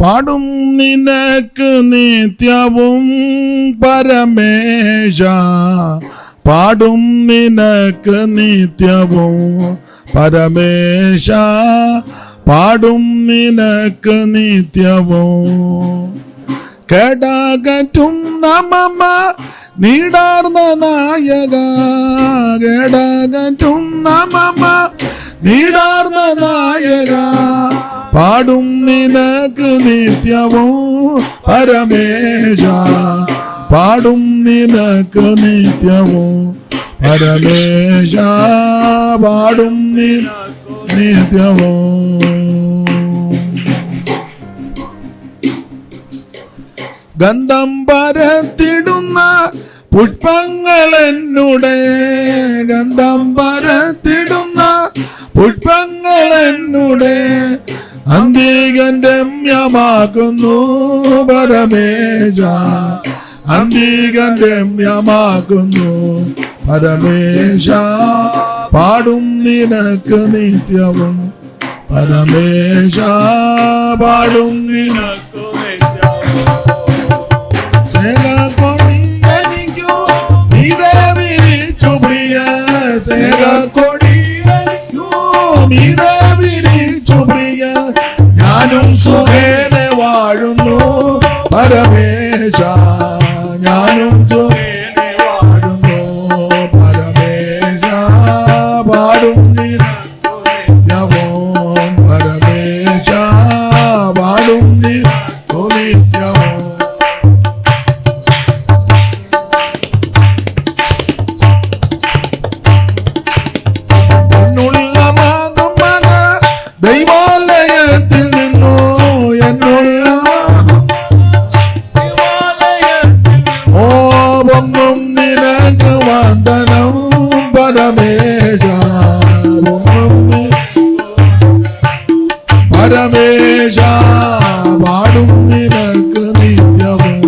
പാടും നിനക്ക് നിത്യവും പരമേശ, പാടും നിനക്ക് നിത്യവും പരമേശ, പാടും നിനക്ക് നിത്യവും. കേടാകറ്റും നമ്മ നീടാർന്ന നായക, കേടാകറ്റും നമ്മ നീടാർന്ന നായക, പാടും നിനക്ക് നിത്യവും പരമേശ, പാടും നിനക്ക് നിത്യവും പരമേശ, പാടും നിത്യവും. ഗന്ധം പരത്തിടുന്ന പുഷ്പങ്ങൾ എന്നുടെ, ഗന്ധം പരത്തിടുന്ന പുഷ്പങ്ങൾ എന്നുടെ അന്തികൻ രമ്യമാക്കുന്നു പരമേശ, അന്തികൻ രമ്യമാക്കുന്നു പരമേശ, പാടും നിനക്ക് നിത്യവും പരമേശ, പാടും നിനക്ക് നിത്യവും. സേനാകൊടി എനിക്കു നീതേ വിരിച്ചു പ്രിയ, സേനാകൊടി എനിക്കു നീതേ വിരിച്ചു പ്രിയ, ഞാനും സുഖേനെ വാഴുന്നു പരമേശ, ഞാനും സുഖേനെ വാഴുന്നു പരമേശ, പാടും നിനക്കു നിത്യവും പരമേശ, പാടും നിനക്കു നിത്യവും. ദൈവാലയത്തിൽ നിന്നു എന്നുള്ള ഓ ഒന്നും നിനക്ക് വന്ദനം പരമേശ, പരമേശ, പാടും നിനക്ക് നിത്യവും.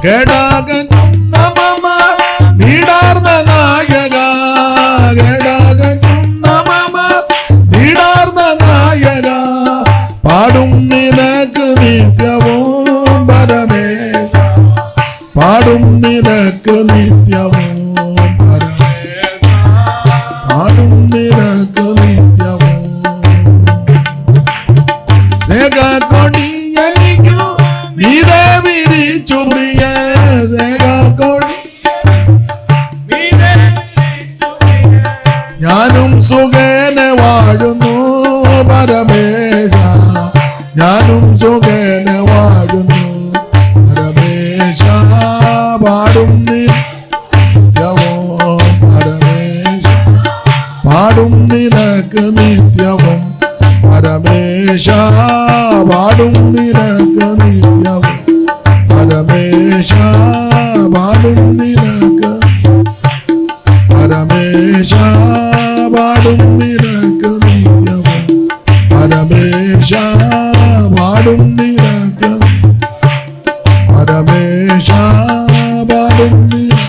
കേടാകറ്റും നമ്മ നീടാർന്ന നായക, കേടാകറ്റും നമ്മ നീടാർന്ന നായക, പാടും നിനക്ക് നിത്യവും പരമേശ, പാടും നിനക്ക് നിത്യവും പരമേശ, പാടും നിനക്ക് നിത്യവും. സേനാകൊടി എനിക്കു നീതേ വിരിച്ചു പ്രിയ, സേനാകൊടി ഞാനും സുഖേനെ വാഴുന്നു പരമേശ, ഞാനും സുഖേനെ വാഴുന്നു പരമേശ, പാടും നിത്യവും പരമേശ, പാടും നിനക്ക് നിത്യവും പരമേശ, പാടും നിനക്ക് നിത്യവും പരമേശ, പാടും നിനക്ക് പരമേശ, പാടും നിനക്ക് നിത്യവും പരമേശ, പാടും നിനക്ക് പരമേശ, പാടും നിനക്ക്.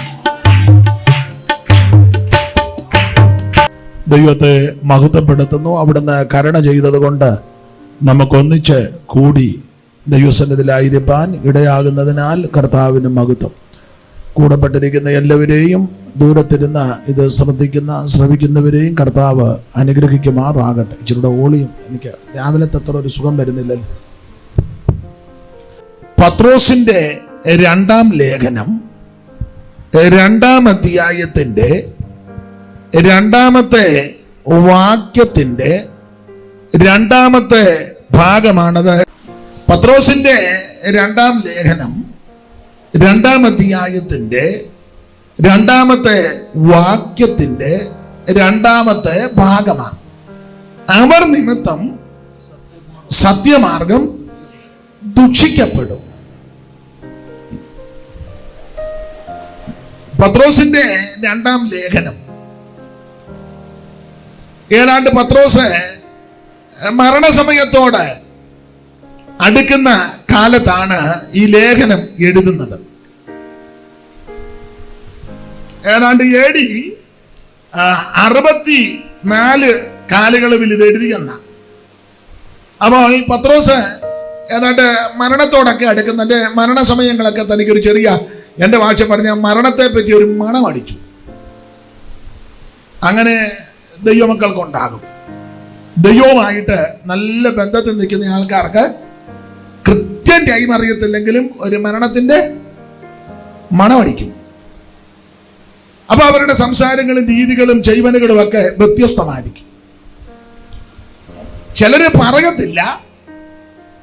ദൈവത്തെ മഹത്വപ്പെടുത്തുന്നു. അവിടുന്ന് കരുണ ചെയ്തത് കൊണ്ട് നമുക്കൊന്നിച്ച് കൂടി ദൈവസന്നിധിയിലായിരിക്കാൻ ഇടയാകുന്നതിനാൽ കർത്താവിന് മഹത്വം. കൂടപ്പെട്ടിരിക്കുന്ന എല്ലാവരെയും ദൂരത്തിരുന്ന് ഇത് ശ്രവിക്കുന്നവരെയും കർത്താവ് അനുഗ്രഹിക്കുമാറാകട്ടെ. ഇച്ചിരുടെ ഓളിയും എനിക്ക് രാവിലത്തെ അത്ര ഒരു സുഖം വരുന്നില്ലല്ലോ. പത്രോസിന്റെ രണ്ടാം ലേഖനം 2-ാം അധ്യായത്തിന്റെ 2-ാമത്തെ വാക്യത്തിന്റെ 2-ാമത്തെ ഭാഗമാണത്. പത്രോസിന്റെ 2-ാം ലേഖനം 2-ാം അധ്യായത്തിന്റെ 2-ാമത്തെ വാക്യത്തിന്റെ 2-ാമത്തെ ഭാഗമാണ്. അവർ നിമിത്തം സത്യമാർഗം ദുഷിക്കപ്പെടും. പത്രോസിന്റെ 2-ാം ലേഖനം ഏതാണ്ട് പത്രോസ് മരണസമയത്തോട് അടുക്കുന്ന കാലത്താണ് ഈ ലേഖനം എഴുതുന്നത്. ഏതാണ്ട് AD 4 കാലുകളിൽ ഇത് എഴുതിയെന്ന. അപ്പോൾ പത്രോസ് ഏതാണ്ട് മരണത്തോടൊക്കെ അടുക്കുന്നതിന്റെ മരണസമയങ്ങളൊക്കെ തനിക്കൊരു ചെറിയ, എൻ്റെ ഭാഷ പറഞ്ഞ മരണത്തെ പറ്റി ഒരു മണം അടിച്ചു. അങ്ങനെ ദൈവമക്കൾക്കുണ്ടാകും. ദൈവവുമായിട്ട് നല്ല ബന്ധത്തിൽ നിൽക്കുന്ന ആൾക്കാർക്ക് കൃത്യം ടൈം അറിയത്തില്ലെങ്കിലും ഒരു മരണത്തിന്റെ മണമടിക്കും. അപ്പൊ അവരുടെ സംസാരങ്ങളും രീതികളും ചെയ്വനുകളും ഒക്കെ വ്യത്യസ്തമായിരിക്കും. ചിലര് പറയത്തില്ല,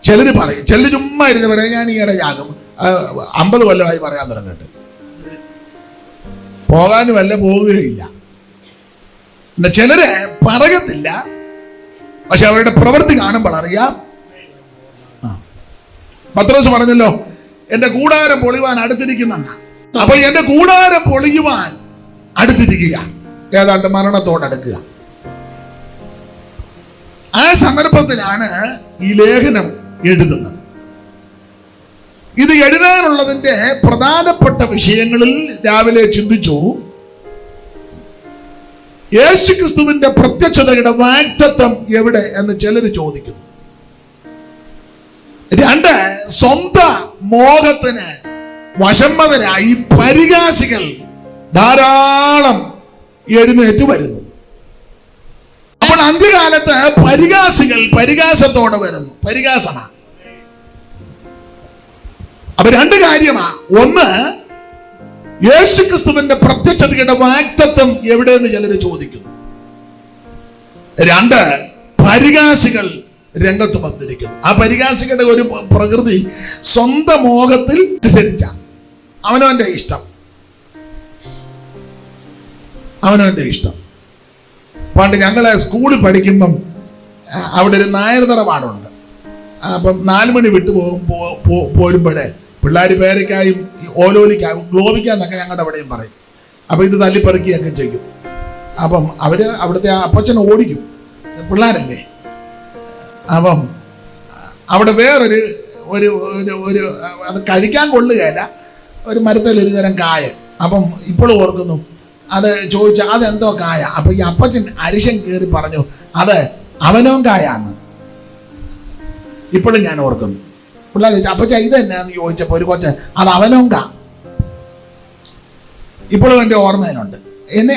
ചിലര് പറയും. ചിലര് ചുമ്മാ ഇരുന്ന് പറയാം, ഞാൻ ഈയിടെ യാകും 50 കൊല്ലമായി പറയാൻ തുടങ്ങിട്ട്, പോകാനും വല്ല പോവുകയില്ല. പിന്നെ ചിലര് പറയത്തില്ല, പക്ഷെ അവരുടെ പ്രവൃത്തി കാണുമ്പോൾ അറിയാം. പത്രോസ് പറഞ്ഞല്ലോ, എന്റെ കൂടാരം പൊളിയുവാൻ അടുത്തിരിക്കുന്ന. അപ്പോൾ എന്റെ കൂടാരം പൊളിയുവാൻ അടുത്തിരിക്കുക, ഏതാണ്ട് മരണത്തോടടുക്കുക. ആ സന്ദർഭത്തിലാണ് ഈ ലേഖനം എഴുതുന്നത്. ഇത് എഴുതാനുള്ളതിന്റെ പ്രധാനപ്പെട്ട വിഷയങ്ങളിൽ രാവിലെ ചിന്തിച്ചു. യേശുക്രിസ്തുവിന്റെ പ്രത്യക്ഷതയുടെ വാഗ്ദത്തം എവിടെ എന്ന് ചിലർ ചോദിക്കുന്നു. 2, സ്വന്തം മോഹത്തിന് വശംവദനായി പരിഹാസികൾ ധാരാളം എഴുന്നേറ്റ് വരുന്നു. അപ്പോൾ അന്ത്യകാലത്ത് പരിഹാസികൾ പരിഹാസത്തോടെ വരുന്നു. പരിഹാസമാണ്. അപ്പൊ 2 കാര്യമാണ്. ഒന്ന്, യേശുക്രിസ്തുവിന്റെ പ്രത്യക്ഷതയുടെ വാഗ്ദത്തം എവിടെയെന്ന് ചിലർ ചോദിക്കുന്നു. 2, പരിഹാസികൾ രംഗത്ത് വന്നിരിക്കുന്നു. ആ പരിഹാസികളുടെ ഒരു പ്രകൃതി സ്വന്തം മോഹത്തിൽ അനുസരിച്ച അവനവന്റെ ഇഷ്ടം. പണ്ട് ഞങ്ങളെ സ്കൂളിൽ പഠിക്കുമ്പം അവിടെ ഒരു നായർ തറവാടുണ്ട്. അപ്പം 4 മണി വിട്ടു പോരുമ്പോഴേ പിള്ളേർ പേരയ്ക്കായും ഓലോലിക്കായും ഗ്ലോബിക്കാന്നൊക്കെ ഞങ്ങളുടെ അവിടെയും പറയും. അപ്പം ഇത് തല്ലിപ്പറിക്കുകയൊക്കെ ചെയ്യും. അപ്പം അവിടുത്തെ അപ്പച്ചൻ ഓടിക്കും, പിള്ളേരല്ലേ. അപ്പം അവിടെ വേറൊരു ഒരു ഒരു അത് കഴിക്കാൻ കൊള്ളുകയില്ല, ഒരു മരത്തിൽ ഒരു തരം കായ. അപ്പം ഇപ്പോഴും ഓർക്കുന്നു, അത് ചോദിച്ചാൽ അതെന്തോ കായ. അപ്പൊ ഈ അപ്പച്ചൻ അരിശൻ കയറി പറഞ്ഞു, അത് അവനോൻ കായാന്ന്. ഇപ്പോഴും ഞാൻ ഓർക്കുന്നു. പിള്ളേർ ചോദിച്ചു, അപ്പച്ച ഇത് എന്നാന്ന് ചോദിച്ചപ്പോ ഒരു കൊച്ചൻ, അത് അവനോൻ കാ. ഇപ്പോഴും എൻ്റെ ഓർമ്മയിലുണ്ട്.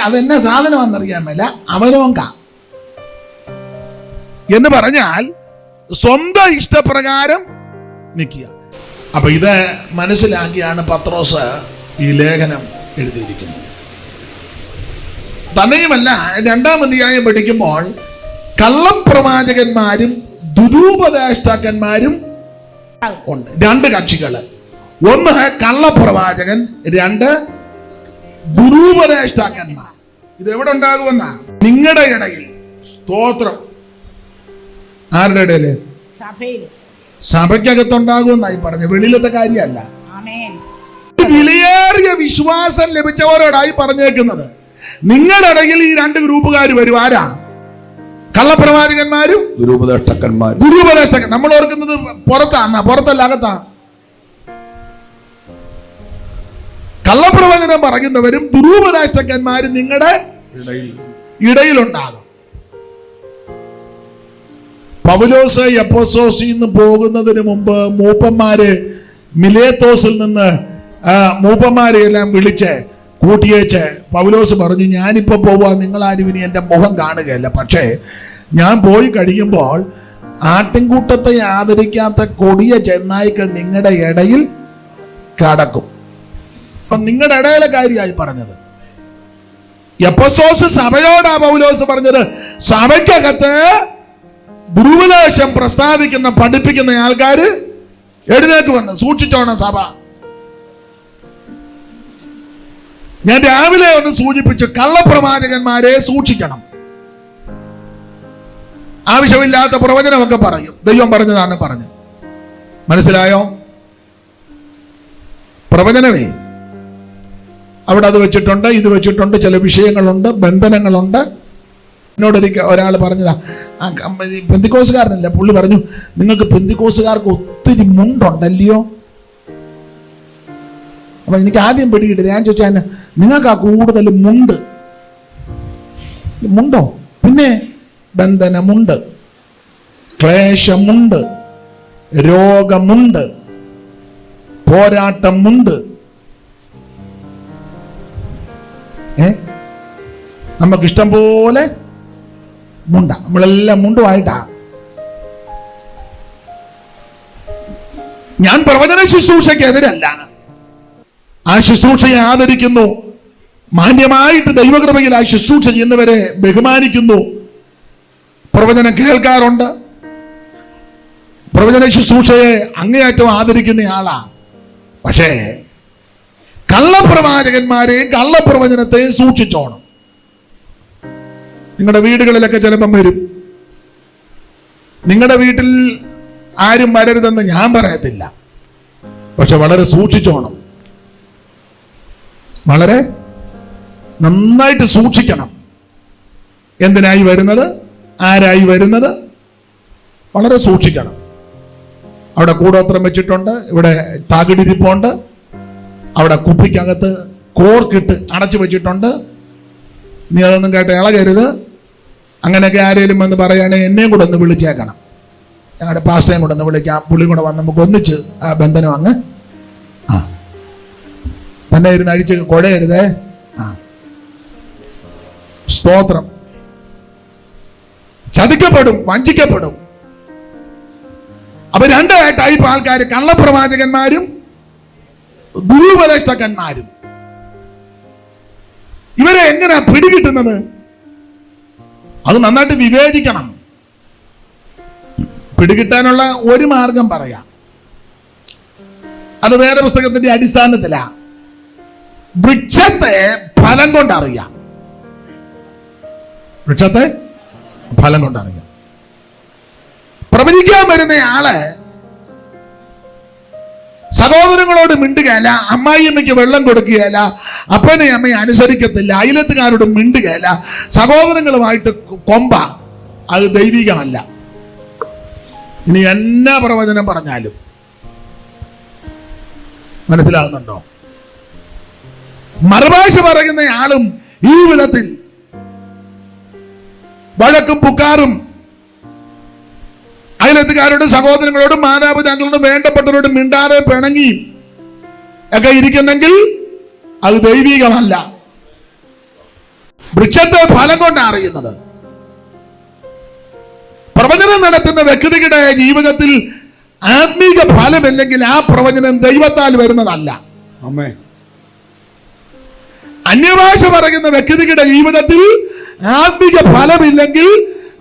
അതെന്നാ സാധനമാണെന്നറിയാൻ മേല, അവനോൻ കാ എന്ന് പറഞ്ഞാൽ സ്വന്തം ഇഷ്ടപ്രകാരം നിൽക്കുക. അപ്പൊ ഇത് മനസ്സിലാക്കിയാണ് പത്രോസ് ഈ ലേഖനം എഴുതിയിരിക്കുന്നത്. തന്നെയുമല്ല, 2-ാം അധ്യായം പഠിക്കുമ്പോൾ കള്ളപ്രവാചകന്മാരും ദുരുപദേഷ്ടാക്കന്മാരും ഉണ്ട്. 2 കക്ഷികള്. 1 കള്ളപ്രവാചകൻ, 2 ദുരുപദേഷ്ടാക്കന്മാർ. ഇത് എവിടെ ഉണ്ടാകുമെന്നാ? നിങ്ങളുടെ ഇടയിൽ. സ്തോത്രം. ആരുടെ ഇടയില്? സഭയ്ക്കകത്തുണ്ടാകുമെന്നായി പറഞ്ഞു. വെളിയിലത്തെ കാര്യമല്ല. വിലയേറിയ വിശ്വാസം ലഭിച്ചവരോടായി പറഞ്ഞേക്കുന്നത്. നിങ്ങളുടെ ഇടയിൽ ഈ 2 ഗ്രൂപ്പുകാർ വരും. ആരാ? കള്ളപ്രവാചകന്മാരും ദുരുപദേഷ്ടക്കന്മാരും. നമ്മൾ ഓർക്കുന്നത് പുറത്താണ്, പുറത്തല്ല, അകത്താണ്. കള്ളപ്രവചനം പറയുന്നവരും ദുരുപദേഷ്ടക്കന്മാരും നിങ്ങളുടെ ഇടയിലുണ്ടാകും. പൗലോസ് എഫെസോസിൽ നിന്ന് പോകുന്നതിന് മുമ്പ് മൂപ്പന്മാര് മിലേത്തോസിൽ നിന്ന് മൂപ്പന്മാരെ എല്ലാം വിളിച്ച് കൂട്ടിയേച്ച് പൗലോസ് പറഞ്ഞു, ഞാനിപ്പോ പോവാ, നിങ്ങളാരും ഇനി എൻ്റെ മുഖം കാണുകയല്ല. പക്ഷേ ഞാൻ പോയി കഴിയുമ്പോൾ ആട്ടിൻകൂട്ടത്തെ ആദരിക്കാത്ത കൊടിയ ചെന്നായ്ക്കൾ നിങ്ങളുടെ ഇടയിൽ കടക്കും. അപ്പൊ നിങ്ങളുടെ ഇടയിലെ കാര്യമായി പറഞ്ഞത്. എഫെസോസ് സഭയോടാ പൗലോസ് പറഞ്ഞത്. സഭയ്ക്കകത്ത് ദുരുപദേശം പ്രസ്താവിക്കുന്ന പഠിപ്പിക്കുന്ന ആൾക്കാര് എഴുന്നേക്ക് വന്ന് സൂക്ഷിച്ചോണം സഭ. ഞാൻ രാവിലെ ഒന്ന് സൂചിപ്പിച്ചു, കള്ളപ്രവാചകന്മാരെ സൂക്ഷിക്കണം. ആവശ്യമില്ലാത്ത പ്രവചനമൊക്കെ പറയും. ദൈവം പറഞ്ഞതാണ് പറഞ്ഞു. മനസ്സിലായോ? പ്രവചനമേ അവിടെ അത് വെച്ചിട്ടുണ്ട്, ഇത് വെച്ചിട്ടുണ്ട്, ചില വിഷയങ്ങളുണ്ട്, ബന്ധനങ്ങളുണ്ട്. എന്നോടൊരിക്കൽ ഒരാൾ പറഞ്ഞതാ, പെന്തിക്കോസുകാരനല്ല, പുള്ളി പറഞ്ഞു, നിങ്ങൾക്ക് പെന്തിക്കോസുകാർക്ക് ഒത്തിരി മുണ്ടുണ്ടല്ലയോ. അപ്പൊ എനിക്ക് ആദ്യം പിടികിട്ടില്ല. ഞാൻ ചോദിച്ചാൽ നിങ്ങൾക്ക് ആ കൂടുതൽ മുണ്ടോ? പിന്നെ പിന്നെ ബന്ധനമുണ്ട്, ക്ലേശമുണ്ട്, രോഗമുണ്ട്, പോരാട്ടമുണ്ട്. നമുക്കിഷ്ടം പോലെ മുണ്ട, നമ്മളെല്ലാം മുണ്ടുമായിട്ടാ. ഞാൻ പ്രവചന ശുശ്രൂഷയ്ക്കെതിരല്ല, ആ ശുശ്രൂഷയെ ആദരിക്കുന്നു. മാന്യമായിട്ട് ദൈവകൃപയിൽ ആ ശുശ്രൂഷ ചെയ്യുന്നവരെ ബഹുമാനിക്കുന്നു. പ്രവചനം കേൾക്കാറുണ്ട്, പ്രവചന ശുശ്രൂഷയെ അങ്ങേയറ്റം ആദരിക്കുന്ന ആളാ. പക്ഷേ കള്ളപ്രവാചകന്മാരെയും കള്ളപ്രവചനത്തെയും സൂക്ഷിച്ചോണം. നിങ്ങളുടെ വീടുകളിലൊക്കെ ചിലപ്പം വരും. നിങ്ങളുടെ വീട്ടിൽ ആരും വരരുതെന്ന് ഞാൻ പറയത്തില്ല, പക്ഷെ വളരെ സൂക്ഷിച്ചോണം, വളരെ നന്നായിട്ട് സൂക്ഷിക്കണം. എന്തിനായി വരുന്നത്, ആരായി വരുന്നത്, വളരെ സൂക്ഷിക്കണം. അവിടെ കൂടോത്രം വെച്ചിട്ടുണ്ട്, ഇവിടെ തകിടിരിപ്പുണ്ട്, അവിടെ കുപ്പിക്കകത്ത് കോർക്കിട്ട് അടച്ചു വെച്ചിട്ടുണ്ട്. നീ അതൊന്നും കേട്ട് ഇളകരുത്. അങ്ങനെയൊക്കെ ആരെങ്കിലും വന്ന് പറയുകയാണെങ്കിൽ എന്നെയും കൂടെ ഒന്ന് വിളിച്ചേക്കണം, ഞങ്ങളുടെ പാസ്റ്റേയും കൂടെ ഒന്ന് വിളിക്കാം, പുള്ളി കൂടെ വന്ന് നമുക്ക് ഒന്നിച്ച് ആ ബന്ധനം അങ്ങ് തന്നെ ഇരുന്ന് അഴിച്ച് കുഴയരുതേ. സ്തോത്രം. ചതിക്കപ്പെടും, വഞ്ചിക്കപ്പെടും. അപ്പൊ രണ്ട് ടൈപ്പ് ആൾക്കാർ, കള്ളപ്രവാചകന്മാരും ദുരുപദേഷ്ടകന്മാരും. ഇവരെ എങ്ങനെ പിടികിട്ടുന്നത്? അത് നന്നായിട്ട് വിവേചിക്കണം. പിടികിട്ടാനുള്ള ഒരു മാർഗം പറയാം, അത് വേദപുസ്തകത്തിന്റെ അടിസ്ഥാനത്തിലാ. വൃക്ഷത്തെ ഫലം കൊണ്ടറിയാം. വൃക്ഷത്തെ ഫലം കൊണ്ടറിയാം. പ്രവചിക്കാൻ വരുന്ന ആള് സഹോദരങ്ങളോട് മിണ്ടുകയല്ല, അമ്മായിയമ്മയ്ക്ക് വെള്ളം കൊടുക്കുകയല്ല, അപ്പനെ അമ്മയെ അനുസരിക്കത്തില്ല, അയലത്തുകാരോട് മിണ്ടുകയല്ല, സഹോദരങ്ങളുമായിട്ട് കൊമ്പ. അത് ദൈവികമല്ല. ഇനി എന്നാ പ്രവചനം പറഞ്ഞാലും മനസ്സിലാകുന്നുണ്ടോ? മറുഭാഷ പറയുന്ന ആളും ഈ വിധത്തിൽ വഴക്കും പുക്കാറും അയലത്തുകാരോടും സഹോദരങ്ങളോടും മാതാപിതാക്കളോടും വേണ്ടപ്പെട്ടവരോടും മിണ്ടാതെ പിണങ്ങി ഒക്കെ ഇരിക്കുന്നെങ്കിൽ അത് ദൈവികമല്ല. വൃക്ഷത്തെ ഫലം കൊണ്ടാണ് അറിയുന്നത്. പ്രവചനം നടത്തുന്ന വ്യക്തികളുടെ ജീവിതത്തിൽ ആത്മീക ഫലമില്ലെങ്കിൽ ആ പ്രവചനം ദൈവത്താൽ വരുന്നതല്ല. അന്യഭാഷ പറയുന്ന വ്യക്തികളുടെ ജീവിതത്തിൽ ആത്മീക ഫലമില്ലെങ്കിൽ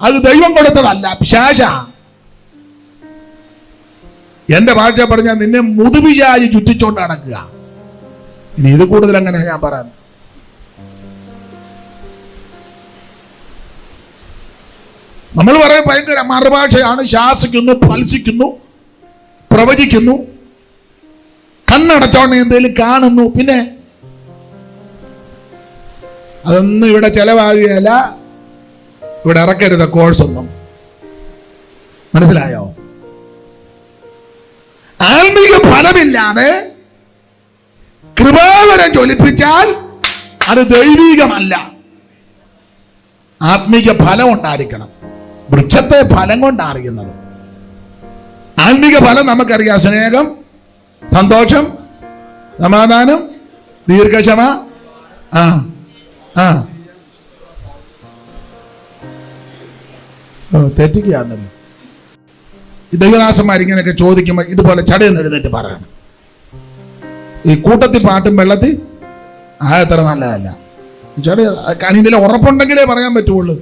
അത് ദൈവം കൊടുത്തതല്ല, പിശാച. എന്റെ ഭാഷ പറഞ്ഞാൽ നിന്നെ മുതുപിശാച് ചുറ്റിച്ചോണ്ട് നടക്കുക. ഇനി ഇത് കൂടുതൽ അങ്ങനെ ഞാൻ പറയാം. നമ്മൾ പറയും ഭയങ്കര മറുഭാഷയാണ്, ശാസിക്കുന്നു, ഫൽസിക്കുന്നു, പ്രവചിക്കുന്നു, കണ്ണടച്ചോണ്ട് എന്തെങ്കിലും കാണുന്നു. പിന്നെ അതൊന്നും ഇവിടെ ചെലവാകുകയല്ല, ഇവിടെ ഇറക്കരുത് കോഴ്സ് ഒന്നും. മനസ്സിലായോ? ആത്മീക ഫലമില്ലാതെ കൃപാവരം ജ്വലിപ്പിച്ചാൽ അത് ദൈവികമല്ല. ആത്മീക ഫലം ഉണ്ടായിരിക്കണം. വൃക്ഷത്തെ ഫലം കൊണ്ടാണ് അറിയുന്നത്. ആത്മീക ഫലം നമുക്കറിയാം: സ്നേഹം, സന്തോഷം, സമാധാനം, ദീർഘക്ഷമ. തെറ്റിക്കുകയാണല്ലോ. ഈ ദൈവദാസന്മാർ ഇങ്ങനെയൊക്കെ ചോദിക്കുമ്പോൾ ഇതുപോലെ ചടയെന്ന് എഴുന്നേറ്റ് പറയണം. ഈ കൂട്ടത്തിൽ പാട്ടും വെള്ളത്തിൽ അത്ര നല്ലതല്ല. ചട ഇതിൽ ഉറപ്പുണ്ടെങ്കിലേ പറയാൻ പറ്റുള്ളൂ.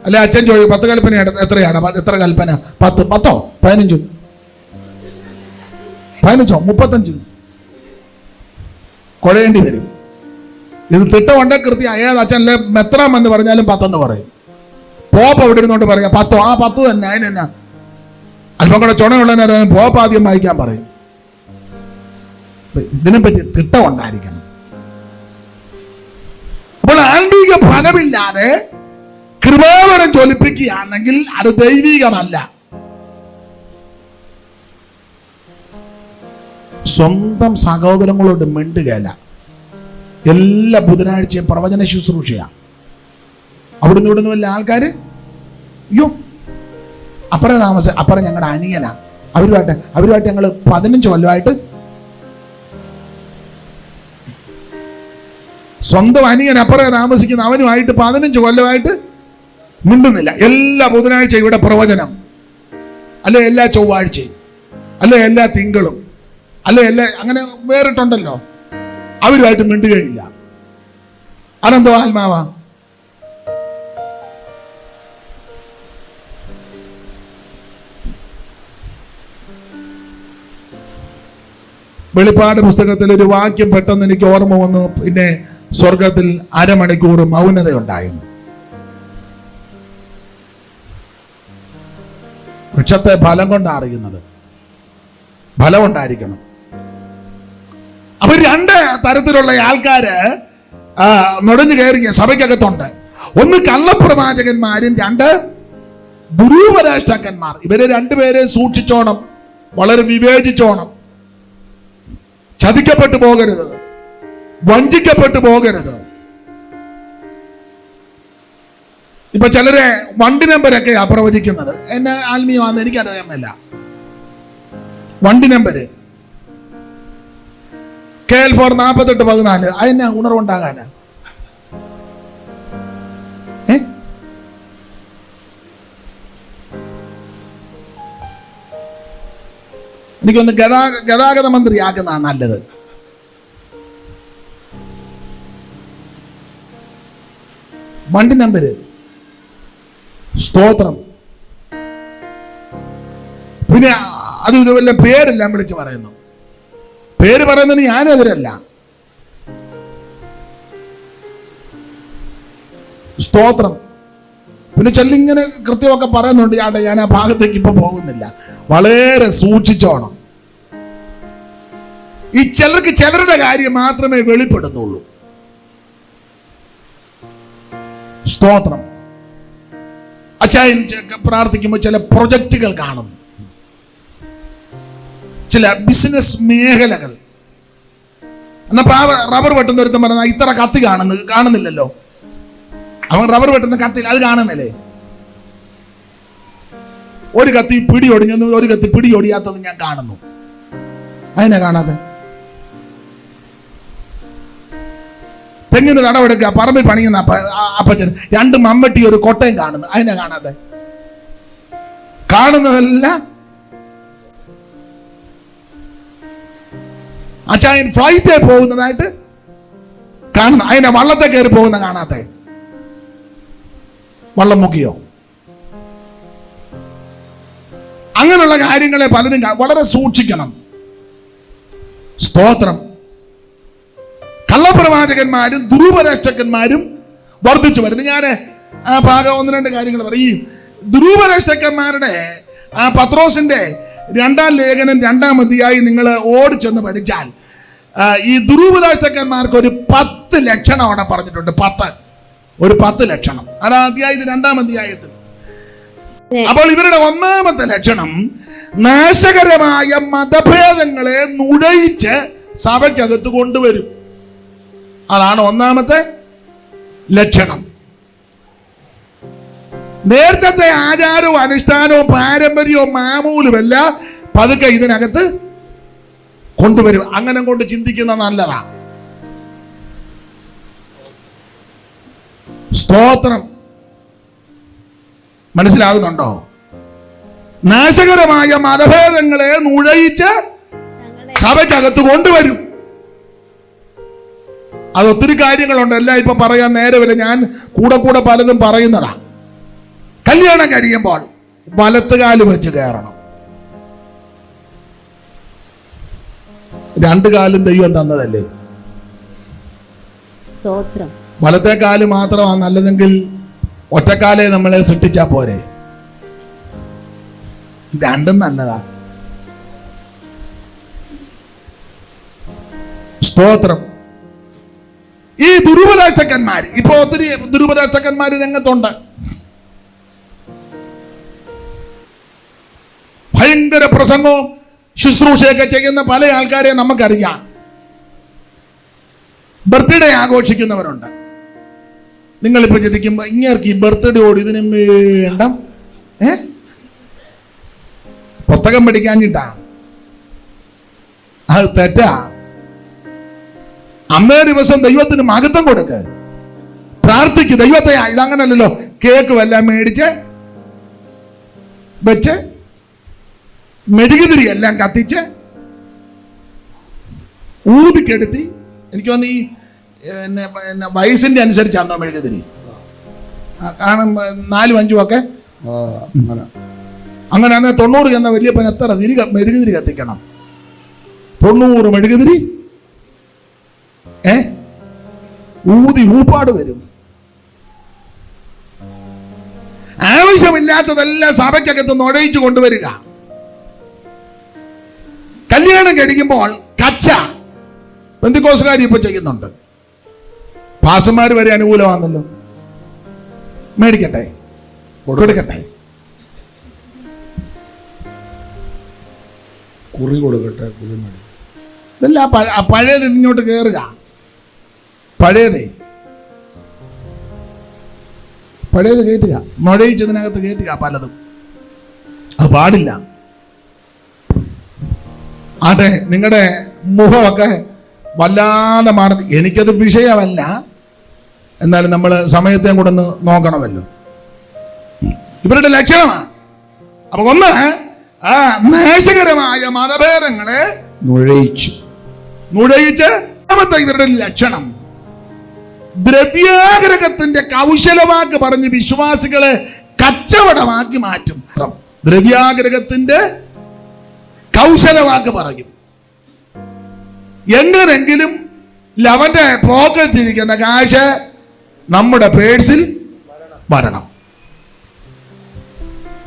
അല്ലെ അച്ഛൻ ചോദിക്കും 10 കൽപ്പന എത്രയാണ്? എത്ര കൽപ്പന? 10, 10, 15, 15, 35 കുഴയേണ്ടി വരും. ഇത് തിട്ടമുണ്ടെ കൃത്യം ഏത് അച്ഛനല്ലേ മെത്രാം എന്ന് പറഞ്ഞാലും 10 എന്ന് പറയും. പോപ്പ് അവിടെ ഇരുന്നോണ്ട് പറയാം 10. ആ 10 തന്നെ. അതിനെന്നാ അല്പം കൂടെ ചുണയുള്ളതിനും പോപ്പ് ആദ്യം വായിക്കാൻ പറയും. ഇതിനെപ്പറ്റി തിട്ടം ഉണ്ടായിരിക്കണം. അപ്പോൾ ആത്മീക ഫലമില്ലാതെ കൃപാവരം ജ്വലിപ്പിക്കുകയാണെങ്കിൽ അത് ദൈവികമല്ല. സ്വന്തം സഹോദരങ്ങളോട് മിണ്ടുകയല്ല. എല്ലാ ബുധനാഴ്ചയും പ്രവചന ശുശ്രൂഷയാണ്. അവിടുന്ന് ഇവിടുന്ന് വല്ല ആൾക്കാര് അയ്യോ അപ്പുറം ഞങ്ങളുടെ അനിയനാ, അവരുമായിട്ട് ഞങ്ങൾ 15 കൊല്ലമായിട്ട്, സ്വന്തം അനിയൻ അപ്പുറം താമസിക്കുന്ന അവനുമായിട്ട് 15 കൊല്ലമായിട്ട് മിണ്ടുന്നില്ല. എല്ലാ ബുധനാഴ്ച ഇവിടെ പ്രവചനം, അല്ലെ എല്ലാ ചൊവ്വാഴ്ചയും, അല്ലെ എല്ലാ തിങ്കളും, അല്ലെ എല്ലാ അങ്ങനെ വേറിട്ടുണ്ടല്ലോ. അവരുമായിട്ട് മിണ്ടുകയില്ല. അതെന്തോ ആത്മാവാ? വെളിപ്പാട് പുസ്തകത്തിൽ ഒരു വാക്യം പെട്ടെന്ന് എനിക്ക് ഓർമ്മ വന്നു. പിന്നെ സ്വർഗത്തിൽ അരമണിക്കൂർ മൗനതയുണ്ടായിരുന്നു. വൃക്ഷത്തെ ഫലം കൊണ്ടാണ് അറിയുന്നത്. ഫലം ഉണ്ടായിരിക്കണം. അപ്പൊ 2 തരത്തിലുള്ള ആൾക്കാര് നുഴഞ്ഞു കയറിയ സഭയ്ക്കകത്തുണ്ട്. ഒന്ന് കള്ളപ്രവാചകന്മാരും, 2 ദുരൂപരാഷ്ട്രക്കന്മാർ. ഇവരെ 2 പേരെ സൂക്ഷിച്ചോണം, വളരെ വിവേചിച്ചോണം. ചതിക്കപ്പെട്ടു പോകരുത്, വഞ്ചിക്കപ്പെട്ടു പോകരുത്. ഇപ്പൊ ചിലരെ വണ്ടി നമ്പരൊക്കെയാ പ്രവചിക്കുന്നത്. എന്നെ ആത്മീയമാണെന്ന് എനിക്കറിയാമല്ല. വണ്ടി നമ്പര് KL4 4814 അതിനാ ഉണർവുണ്ടാകാനാ? എനിക്കൊന്ന് ഗതാഗത മന്ത്രിയാക്കുന്ന നല്ലത്. വണ്ടി നമ്പര്, സ്തോത്രം. പിന്നെ അത് ഇതുവല്ല പേരെല്ലാം വിളിച്ച് പറയുന്നു. പേര് പറയുന്നതിന് ഞാനെതിരല്ല. സ്തോത്രം. പിന്നെ ചെല്ലിങ്ങനെ കൃത്യമൊക്കെ പറയുന്നുണ്ട്. ഞാൻ ആ ഭാഗത്തേക്ക് ഇപ്പൊ പോകുന്നില്ല. വളരെ സൂക്ഷിച്ചോണം. ഈ ചിലർക്ക് ചിലരുടെ കാര്യം മാത്രമേ വെളിപ്പെടുന്നുള്ളൂ. സ്തോത്രം. അച്ചായൻ പ്രാർത്ഥിക്കുമ്പോൾ ചില പ്രൊജക്റ്റുകൾ കാണുന്നു, ചില ബിസിനസ് മേഖലകൾ. എന്നപ്പോ ആ റബ്ബർ വെട്ടുന്ന ഒരുത്തം പറഞ്ഞ ഇത്ര കത്തി കാണുന്നില്ലല്ലോ. അവൻ റബ്ബർ വെട്ടുന്ന കത്തി അത് കാണുന്നില്ലേ? ഒരു കത്തി പിടി ഒടിഞ്ഞെന്ന്, ഒരു കത്തി പിടി ഒടിയാത്തത് ഞാൻ കാണുന്നു. അതിനെ കാണാതെ തെങ്ങിന് തടവെടുക്കുക, പറമ്പിൽ പണിയുന്ന അപ്പച്ചൻ 2 മമ്മട്ടി ഒരു കൊട്ടയും കാണുന്നു. അതിനെ കാണാതെ കാണുന്നതല്ല. അച്ചായൻ ഫ്ലൈറ്റേ പോകുന്നതായിട്ട് കാണുന്ന, അതിനെ വള്ളത്തെ കയറി പോകുന്ന കാണാത്തെ. വള്ളം മുക്കിയോ? അങ്ങനെയുള്ള കാര്യങ്ങളെ പലരും വളരെ സൂക്ഷിക്കണം. സ്തോത്രം. കള്ളപ്രവാചകന്മാരും ദുരൂപരാഷ്ട്രക്കന്മാരും വർദ്ധിച്ചു വരുന്നു. ഞാൻ ആ ഭാഗം 1-2 കാര്യങ്ങൾ പറയും. ദുരൂപരാഷ്ട്രക്കന്മാരുടെ പത്രോസിന്റെ 2-ാം ലേഖനം 2-ാം അധ്യായം നിങ്ങൾ ഓടിച്ചെന്ന് പഠിച്ചാൽ ഈ ദുരൂപരാഷ്ട്രക്കന്മാർക്ക് ഒരു 10 ലക്ഷണം അവിടെ പറഞ്ഞിട്ടുണ്ട്. 10 ലക്ഷണം. അത് അധ്യായത്തിൽ 2-ാം അധ്യായത്തിൽ. അപ്പോൾ ഇവരുടെ 1-ാമത്തെ ലക്ഷണം നാശകരമായ മതഭേദങ്ങളെ നുഴയിച്ച് സഭയ്ക്കകത്ത് കൊണ്ടുവരും. അതാണ് 1-ാമത്തെ ലക്ഷണം. നേരത്തെ ആചാരവും അനുഷ്ഠാനവും പാരമ്പര്യവും മാമൂലുമല്ല പതുക്കെ ഇതിനകത്ത് കൊണ്ടുവരും. അങ്ങനെ കൊണ്ട് ചിന്തിക്കുന്ന നല്ലതാ. സ്തോത്രം. മനസ്സിലാകുന്നുണ്ടോ? നാശകരമായ മതഭേദങ്ങളെ നുഴയിച്ച് സഭയ്ക്കകത്ത് കൊണ്ടുവരും. അത് ഒത്തിരി കാര്യങ്ങളുണ്ട്. എല്ലാം ഇപ്പൊ പറയാൻ നേരമില്ല. ഞാൻ കൂടെ പലതും പറയുന്നതാ. കല്യാണം കഴിയുമ്പോൾ വലത്തുകാല് വെച്ച് കയറണം. 2 കാലും ദൈവം തന്നതല്ലേ. സ്തോത്രം. വലത്തെ കാല് മാത്രമാണ് നല്ലതെങ്കിൽ ഒറ്റക്കാലെ നമ്മളെ സൃഷ്ടിച്ചാ പോരെ. 2ഉം നല്ലതാ. സ്തോത്രം. ഈ ദുരൂപരാഷ്ട്രക്കന്മാർ, ഇപ്പൊ ഒത്തിരി ദുരൂപരാഷ്ട്രക്കന്മാർ രംഗത്തുണ്ട്. ഭയങ്കര പ്രസംഗവും ശുശ്രൂഷയൊക്കെ ചെയ്യുന്ന പല ആൾക്കാരെ നമുക്കറിയാം. ബർത്ത്ഡേ ആഘോഷിക്കുന്നവരുണ്ട്. നിങ്ങളിപ്പോൾ ചിന്തിക്കുമ്പോൾ ഇങ്ങേർക്ക് ഈ ബർത്ത്ഡേ ഓടി ഇതിന് വേണ്ട പുസ്തകം പഠിക്കാഞ്ഞിട്ടാ? അത് തെറ്റാ. അന്നേ ദിവസം ദൈവത്തിന് മഹത്വം കൊടുക്ക്, പ്രാർത്ഥിക്ക് ദൈവത്തെ. ഇതങ്ങനല്ലോ, കേക്ക് വല്ല മേടിച്ച് വെച്ച് മെഴുകുതിരി എല്ലാം കത്തിച്ച് ഊതിക്കെടുത്തി. എനിക്ക് തോന്നി ഈ വയസ്സിന്റെ അനുസരിച്ചാണോ മെഴുകുതിരി? കാരണം 4ഉം 5ഉം ഒക്കെ അങ്ങനെ. 90 എന്ന വലിയപ്പൻ എത്ര മെഴുകുതിരി കത്തിക്കണം? 90 മെഴുകുതിരി ഊപ്പാട് വരും. ആവശ്യമില്ലാത്തതെല്ലാം സഭയ്ക്കകത്ത് നുഴയിച്ചു കൊണ്ടുവരിക. കല്യാണം കഴിക്കുമ്പോൾ കച്ച പെന്തിക്കോസുകാർ ഇപ്പൊ ചെയ്യുന്നുണ്ട്. പാസ്റ്റർമാർ വരെ അനുകൂലമാണല്ലോ. മേടിക്കട്ടെ, കൊടുക്കട്ടെ, കുറി കൊടുക്കട്ടെ, കുറി മേടിക്കട്ടെ. ഇതെല്ലാം പഴയത് ഇങ്ങോട്ട് കയറുക. പഴയത് കയറ്റുക, നുഴയിച്ചതിനകത്ത് കയറ്റുക പലതും. അത് പാടില്ല. ആട്ടെ, നിങ്ങളുടെ മുഖമൊക്കെ വല്ലാതെ മാറി. എനിക്കത് വിഷയമല്ല, എന്നാലും നമ്മൾ സമയത്തെ കൂടെ ഒന്ന് നോക്കണമല്ലോ. ഇവരുടെ ലക്ഷണമാണ്. അപ്പൊ ഒന്ന്, നാശകരമായ മതഭേദങ്ങളെ നുഴയിച്ച് ഇവരുടെ ലക്ഷണം ദ്രവ്യാഗ്രഹത്തിന്റെ കൗശലവാക്ക് പറഞ്ഞ് വിശ്വാസികളെ കച്ചവടമാക്കി മാറ്റും. ദ്രവ്യാഗ്രഹത്തിന്റെ കൗശലവാക്ക് പറയും. എങ്ങനെങ്കിലും അവന്റെ പോക്കറ്റിരിക്കുന്ന കാശ് നമ്മുടെ പേഴ്സിൽ വരണം.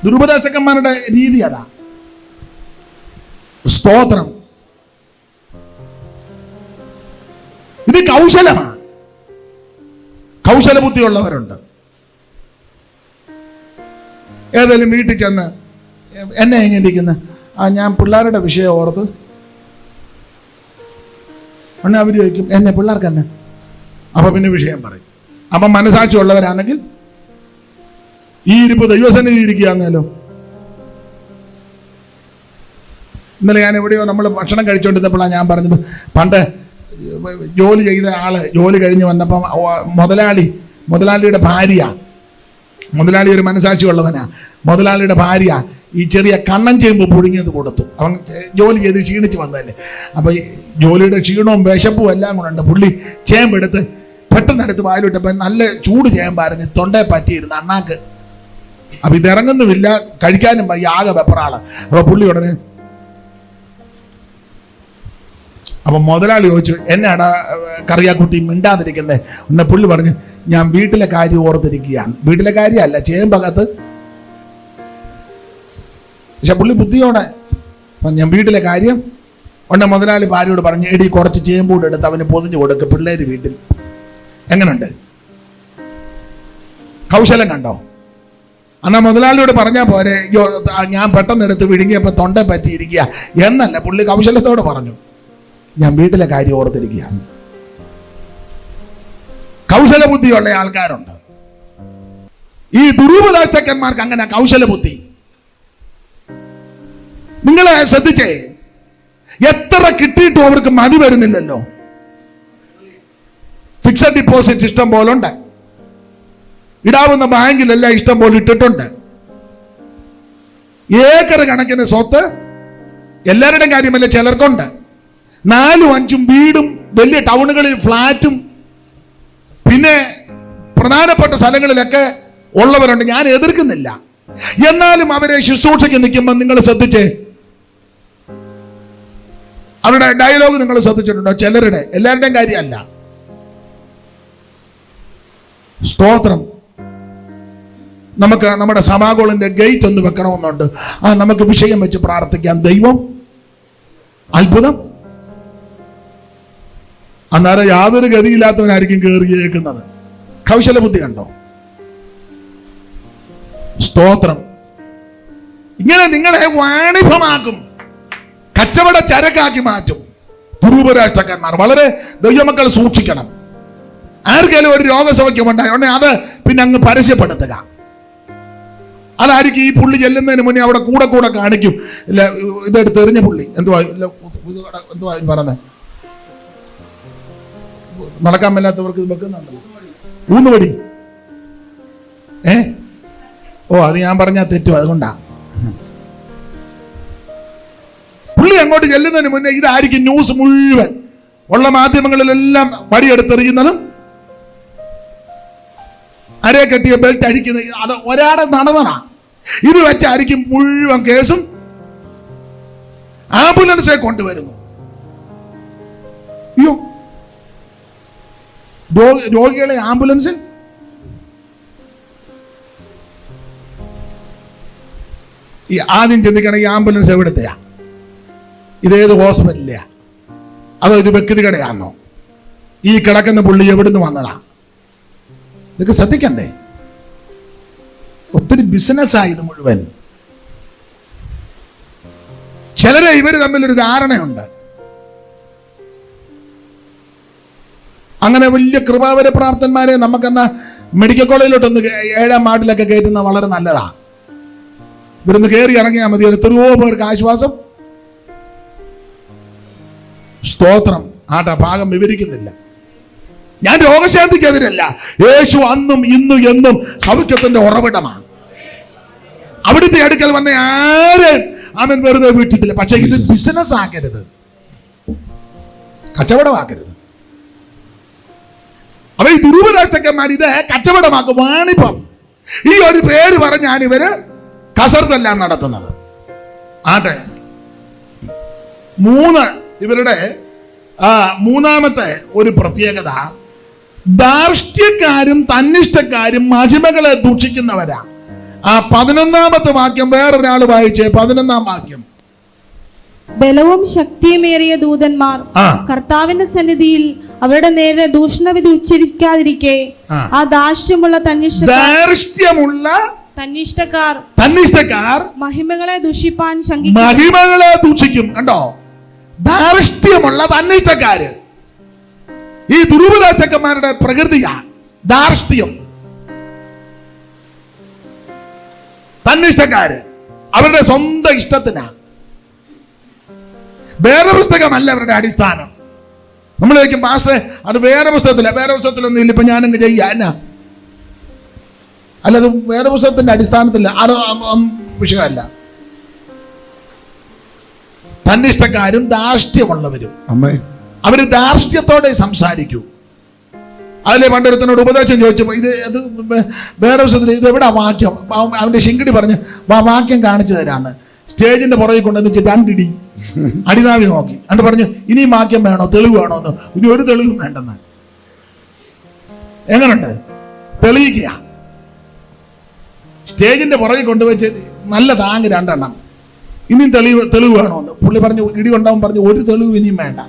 ദുരുപദേശകന്മാരുടെ രീതി അതാ. സ്തോത്രം. ഇത് കൗശലമാണ്. കൗശല ബുദ്ധിയുള്ളവരുണ്ട്. ഏതെങ്കിലും വീട്ടിൽ ചെന്ന് എന്നെ എങ്ങനെ ഇരിക്കുന്ന ഞാൻ പിള്ളേരുടെ വിഷയം ഓർത്ത് അവർ ചോദിക്കും, എന്നെ പിള്ളേർക്ക് തന്നെ. അപ്പൊ പിന്നെ വിഷയം പറയും. അപ്പൊ മനസാക്ഷി ഉള്ളവരാണെങ്കിൽ ഈ ഇരിപ്പ് ദൈവസന്നിധി ഇരിക്കുകയാണല്ലോ. ഇന്നലെ ഞാൻ എവിടെയോ നമ്മൾ ഭക്ഷണം കഴിച്ചുകൊണ്ടിരുന്നപ്പോഴാണ് ഞാൻ പറഞ്ഞത്, പണ്ട് ജോലി ചെയ്ത ആള് ജോലി കഴിഞ്ഞ് വന്നപ്പം മുതലാളിയുടെ ഭാര്യ, മുതലാളി ഒരു മനസാക്ഷി ഉള്ളവനാ, മുതലാളിയുടെ ഭാര്യ ഈ ചെറിയ കണ്ണൻ ചേമ്പ് പുഴുങ്ങിയത് കൊടുത്തു. അവൻ ജോലി ചെയ്ത് ക്ഷീണിച്ച് വന്നതല്ലേ. അപ്പൊ ഈ ജോലിയുടെ ക്ഷീണവും വിശപ്പും എല്ലാം കൊണ്ടുണ്ട്. പുള്ളി ചേമ്പെടുത്ത് പെട്ടെന്നെടുത്ത് വായിലിട്ടപ്പോൾ നല്ല ചൂട് ചേമ്പായിരുന്നു, തൊണ്ടയെ പറ്റിയിരുന്നു അണ്ണാക്ക്. അപ്പൊ ഇതിറങ്ങുന്നുമില്ല, കഴിക്കാനും ഈ ആകെ വെപ്പറാള്. അപ്പൊ പുള്ളി ഉടനെ, അപ്പൊ മുതലാളി ചോദിച്ചു, എന്നാടാ കറിയാക്കുട്ടി മിണ്ടാതിരിക്കുന്നത്? എന്നെ പുള്ളി പറഞ്ഞു, ഞാൻ വീട്ടിലെ കാര്യം ഓർത്തിരിക്കുകയാണ്. വീട്ടിലെ കാര്യമല്ല, ചേമ്പകത്ത്. പക്ഷെ പുള്ളി ബുദ്ധിയോടെ ഞാൻ വീട്ടിലെ കാര്യം. ഉടനെ മുതലാളി ഭാര്യയോട് പറഞ്ഞു, എടി കുറച്ച് ചേമ്പൂട് എടുത്ത് അവന് പൊതിഞ്ഞു കൊടുക്ക്, പിള്ളേര് വീട്ടിൽ. എങ്ങനുണ്ട് കൗശലം? കണ്ടോ? എന്നാ മുതലാളിയോട് പറഞ്ഞാൽ പോരെ, ഞാൻ പെട്ടെന്ന് എടുത്ത് വിഴുങ്ങിയപ്പോൾ തൊണ്ട പറ്റിയിരിക്കുക എന്നല്ല, പുള്ളി കൗശലത്തോട് പറഞ്ഞു, ഞാൻ വീട്ടിലെ കാര്യം ഓർത്തിരിക്കുകയാണ്. കൗശല ബുദ്ധിയുള്ള ആൾക്കാരുണ്ട്. ഈ ദുരൂപദാചക്കന്മാർക്ക് അങ്ങനെ കൗശല ബുദ്ധി. നിങ്ങളെ ശ്രദ്ധിച്ചേ, എത്ര കിട്ടിയിട്ടും അവർക്ക് മതി വരുന്നില്ലല്ലോ. ഫിക്സഡ് ഡിപ്പോസിറ്റ് ഇഷ്ടം പോലെ ഉണ്ട്, ഇടാവുന്ന ബാങ്കിലെല്ലാം ഇഷ്ടം പോലെ ഇട്ടിട്ടുണ്ട്. ഏക്കർ കണക്കിന് സ്വത്ത് എല്ലാവരുടെയും കാര്യമല്ല, ചിലർക്കുണ്ട്. 4ഉം 5ഉം വീടും വലിയ ടൗണുകളിൽ ഫ്ലാറ്റും പിന്നെ പ്രധാനപ്പെട്ട സ്ഥലങ്ങളിലൊക്കെ ഉള്ളവരുണ്ട്. ഞാൻ എതിർക്കുന്നില്ല. എന്നാലും അവരെ ശുശ്രൂഷയ്ക്ക് നിൽക്കുമ്പോൾ നിങ്ങൾ ശ്രദ്ധിച്ചേ, അവരുടെ ഡയലോഗ് നിങ്ങൾ ശ്രദ്ധിച്ചിട്ടുണ്ടോ? ചിലരുടെ, എല്ലാവരുടെയും കാര്യമല്ല. സ്തോത്രം. നമുക്ക് നമ്മുടെ സഭാഗോളിന്റെ ഗേറ്റ് ഒന്ന് വെക്കണമെന്നുണ്ട്. നമുക്ക് വിഷയം വെച്ച് പ്രാർത്ഥിക്കാം. ദൈവം അത്ഭുതം. അന്നേരം യാതൊരു ഗതിയില്ലാത്തവനായിരിക്കും കയറിയേക്കുന്നത്. കൗശല ബുദ്ധി കണ്ടോ? സ്തോത്രം. ഇങ്ങനെ നിങ്ങളെ വാണിഭമാക്കും, കച്ചവട ചരക്കാക്കി മാറ്റും ദുരൂപരാഷ്ട്രക്കാരന്മാർ. വളരെ ദൈവമക്കൾ സൂക്ഷിക്കണം. ആർക്കെങ്കിലും ഒരു രോഗസൗഖ്യം ഉണ്ടായി ഉടനെ അത് പിന്നെ അങ്ങ് പരസ്യപ്പെടുത്തുക. അതായിരിക്കും ഈ പുള്ളി ചെല്ലുന്നതിന് മുന്നേ അവിടെ കൂടെ കൂടെ കാണിക്കും. ഇല്ല, ഇതെടുത്ത് എറിഞ്ഞ പുള്ളി എന്തുവാ പറഞ്ഞത്, നടക്കാൻ മേലാത്തവർക്ക് ഇത് വെക്കുന്നുണ്ടല്ലോ, ഊന്നുവടി. അത് ഞാൻ പറഞ്ഞാൽ തെറ്റും, അതുകൊണ്ടാ. പുള്ളി അങ്ങോട്ട് ചെല്ലുന്നതിന് മുന്നേ ഇതായിരിക്കും ന്യൂസ് മുഴുവൻ ഉള്ള മാധ്യമങ്ങളിലെല്ലാം വടിയെടുത്തെറിയുന്നതും അരയെ കെട്ടിയ ബെൽറ്റ് അടിക്കുന്ന അത് ഒരാടെ നടന്നതാ. ഇത് വെച്ചായിരിക്കും മുഴുവൻ കേസും. ആംബുലൻസെ കൊണ്ടുവരുന്നു. അയ്യോ, രോഗികളെ ആംബുലൻസിൽ ആദ്യം ചിന്തിക്കണം, ഈ ആംബുലൻസ് എവിടുത്തെയാ, ഇതേത് ഹോസ്പിറ്റലിലെയാ, അതോ ഇത് വ്യക്തികടയാണോ, ഈ കിടക്കുന്ന പുള്ളി എവിടുന്ന് വന്നതാ, ഇതൊക്കെ ശ്രദ്ധിക്കണ്ടേ? ഒത്തിരി ബിസിനസ്സായി ഇത് മുഴുവൻ. ചിലരെ ഇവര് തമ്മിലൊരു ധാരണയുണ്ട്. അങ്ങനെ വലിയ കൃപാവര പ്രാപ്തന്മാരെ നമുക്കെന്നാ മെഡിക്കൽ കോളേജിലോട്ടൊന്ന് 7ാം വാർഡിലൊക്കെ കയറ്റുന്ന വളരെ നല്ലതാ. ഇവിടുന്ന് കയറി ഇറങ്ങിയാൽ മതി, എത്രയോ പേർക്ക് ആശ്വാസം. സ്തോത്രം. ഭാഗം വിവരിക്കുന്നില്ല. ഞാൻ രോഗശാന്തിക്കെതിരല്ല. യേശു അന്നും ഇന്നും എന്നും സൗഖ്യത്തിന്റെ ഉറവിടമാണ്. അവിടുത്തെ അടുക്കൽ വന്ന ആരും അവൻ വെറുതെ വിട്ടിട്ടില്ല. പക്ഷെ ഇത് ബിസിനസ് ആക്കരുത്, കച്ചവടമാക്കരുത്. അപ്പൊ ഈ ദുരൂപരാജക്കന്മാർ ഇത് കച്ചവടമാക്കും, വാണിഭം. ഈ ഒരു പേര് പറഞ്ഞാണ് ഇവര് കസർതെല്ലാം നടത്തുന്നത്. ഇവരുടെ മൂന്നാമത്തെ ഒരു പ്രത്യേകത, ധാർഷ്ട്യക്കാരും തന്നിഷ്ടക്കാരും മഹിമകളെ ദൂഷിക്കുന്നവരാ. 11ാമത്തെ വാക്യം വേറൊരാൾ വായിച്ചേ. 11ാം വാക്യം. ബലവും ശക്തിയുമേറിയ ദൂതന്മാർ കർത്താവിന്റെ സന്നിധിയിൽ അവരുടെ നേരെ ദൂഷണവിധി ഉച്ചരിക്കാതിരിക്കെ ആ ധാർഷ്ട്യമുള്ള തന്നിഷ്ടക്കാർ മഹിമകളെ ദൂഷിപ്പാൻ മഹിമകളെ ദൂഷിക്കും. കണ്ടോ, ധാർഷ്ട്യമുള്ള തന്നിഷ്ടക്കാര്. ഈ ദുരൂപരാജക്കന്മാരുടെ പ്രകൃതിയാ ധാർഷ്ട്യം. തന്നിഷ്ടക്കാര് അവരുടെ സ്വന്തം ഇഷ്ടത്തിനാ. വേറെ പുസ്തകമല്ല അവരുടെ അടിസ്ഥാനം. നമ്മൾ ചോദിക്കും, പാസ്റ്റർ അത് വേറെ പുസ്തകത്തില്ല. വേറെ പുസ്തകത്തിലൊന്നും ഇല്ല, ഇപ്പൊ ഞാനങ്ങ് ചെയ്യാനാ. അല്ലത് വേറെ പുസ്തകത്തിന്റെ അടിസ്ഥാനത്തില്ല, അത് വിഷയമല്ല. തന്നിഷ്ടക്കാരും ധാർഷ്ട്യമുള്ളവരും അവര് ധാർഷ്ട്യത്തോടെ സംസാരിക്കൂ. അതിലെ പണ്ടൊരുത്തനോട് ഉപദേശം ചോദിച്ചപ്പോ അത് വേറെ പുസ്തകത്തിൽ ഇത് എവിടാ വാക്യം, അവന്റെ ശിങ്കിടി പറഞ്ഞ് വാക്യം കാണിച്ചു തരാന്ന്. സ്റ്റേജിന്റെ പുറകെ കൊണ്ടുവന്നിട്ട് 2 ഇടി അടിനാവി നോക്കി. എന്നിട്ട് പറഞ്ഞു, ഇനിയും വാക്യം വേണോ, തെളിവ് വേണോ എന്ന്. ഇനി ഒരു തെളിവും വേണ്ടെന്ന്. എങ്ങനുണ്ട്? തെളിയിക്കുക. സ്റ്റേജിന്റെ പുറകെ കൊണ്ടുവച്ച് നല്ല താങ്ങ് 2 എണ്ണം. ഇനിയും തെളിവ് വേണമെന്ന്. പുള്ളി പറഞ്ഞു, ഇടി കൊണ്ടാവും പറഞ്ഞു, ഒരു തെളിവ് ഇനിയും വേണ്ട.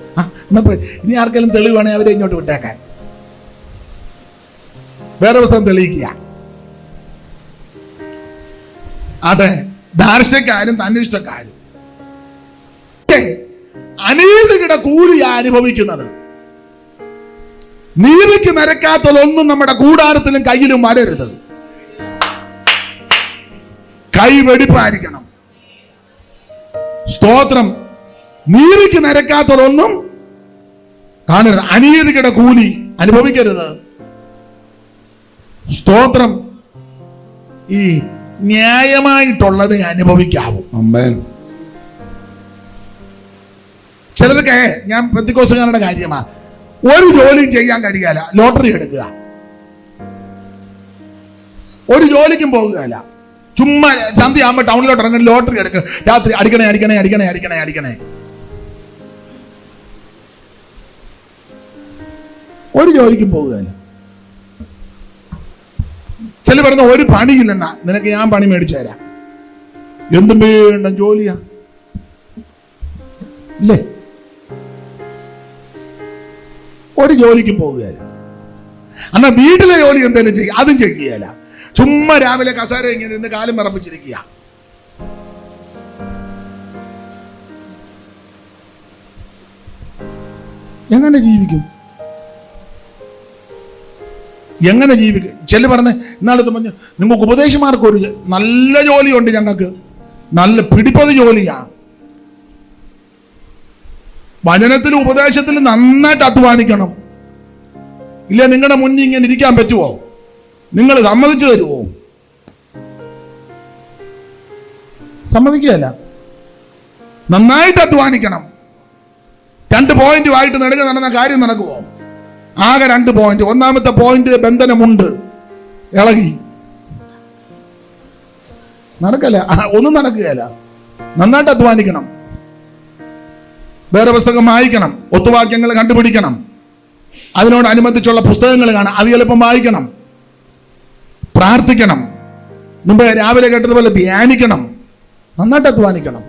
എന്നപ്പോ ഇനി ആർക്കെങ്കിലും തെളിവ് വേണേ അവരെ ഇങ്ങോട്ട് വിട്ടേക്കാൻ. വേറെ പുസ്തകം തെളിയിക്കുക. ധാർഷ്ട്യക്കാരും തന്നിഷ്ടക്കാരും അനീതിയുടെ കൂലിയാ അനുഭവിക്കുന്നത്. നീതിക്ക് നിരക്കാത്തതൊന്നും നമ്മുടെ കൂടാരത്തിലും കയ്യിലും വരരുത്. കൈ വെടിപ്പായിരിക്കണം. സ്തോത്രം. നീതിക്ക് നിരക്കാത്തതൊന്നും കാണരുത്. അനീതിയുടെ കൂലി അനുഭവിക്കരുത്. സ്തോത്രം. ഈ ന്യായമായിട്ടുള്ളത് അനുഭവിക്കാവൂ. ചിലർക്ക്, ഞാൻ പെന്തിക്കോസുകാരുടെ കാര്യമാ, ഒരു ജോലിയും ചെയ്യാൻ കഴിയാല, ലോട്ടറി എടുക്കുക. ഒരു ജോലിക്കും പോകുകയല്ല, ചുമ്മാ സന്ധ്യയാകുമ്പോൾ ടൗണിലോട്ട് ഇറങ്ങി ലോട്ടറി എടുക്കുക. രാത്രി അടിക്കണേ. ഒരു ജോലിക്കും പോകുകയല്ല. ചില പറഞ്ഞ ഒരു പണിയില്ലെന്നാ, നിനക്ക് ഞാൻ പണി മേടിച്ചു തരാം. എന്തും വേണ്ട ജോലിയാ ഇല്ലേ? ഒരു ജോലിക്കും പോകുകയല്ല. എന്നാ വീട്ടിലെ ജോലി എന്തെങ്കിലും ചെയ്യുക, അതും ചെയ്യുകയല്ല. ചുമ്മാ രാവിലെ കസേര ഇങ്ങനെ നിന്ന് കാലും മറപ്പിച്ചിരിക്കുക. എങ്ങനെ ജീവിക്കും? എങ്ങനെ ജീവിക്കും? ചില പറഞ്ഞ് ഇന്നാളത്ത് പറഞ്ഞു, നിങ്ങൾക്ക് ഉപദേശമാർക്ക് ഒരു നല്ല ജോലിയുണ്ട്, ഞങ്ങൾക്ക് നല്ല പിടിപ്പത് ജോലിയാണ്. വചനത്തിലും ഉപദേശത്തിലും നന്നായിട്ട് അധ്വാനിക്കണം. ഇല്ല നിങ്ങളുടെ മുന്നിൽ ഇങ്ങനെ ഇരിക്കാൻ പറ്റുമോ? നിങ്ങൾ സമ്മതിച്ചു തരുമോ? സമ്മതിക്കുകയല്ല. നന്നായിട്ട് അധ്വാനിക്കണം. 2 പോയിന്റുമായിട്ട് നെടുക നടന്ന കാര്യം നടക്കുമോ? ആകെ 2 പോയിന്റ്. ഒന്നാമത്തെ പോയിന്റ് ബന്ധനമുണ്ട്, ഇളകി നടക്കല, ഒന്നും നടക്കുകയല്ല. നന്നായിട്ട് അധ്വാനിക്കണം. വേറെ പുസ്തകം വായിക്കണം, ഒത്തുവാക്യങ്ങൾ കണ്ടുപിടിക്കണം, അതിനോടനുബന്ധിച്ചുള്ള പുസ്തകങ്ങൾ കാണാം, അത് എളുപ്പം വായിക്കണം, പ്രാർത്ഥിക്കണം, മുമ്പ് രാവിലെ കേട്ടതുപോലെ ധ്യാനിക്കണം, നന്നായിട്ട് അധ്വാനിക്കണം.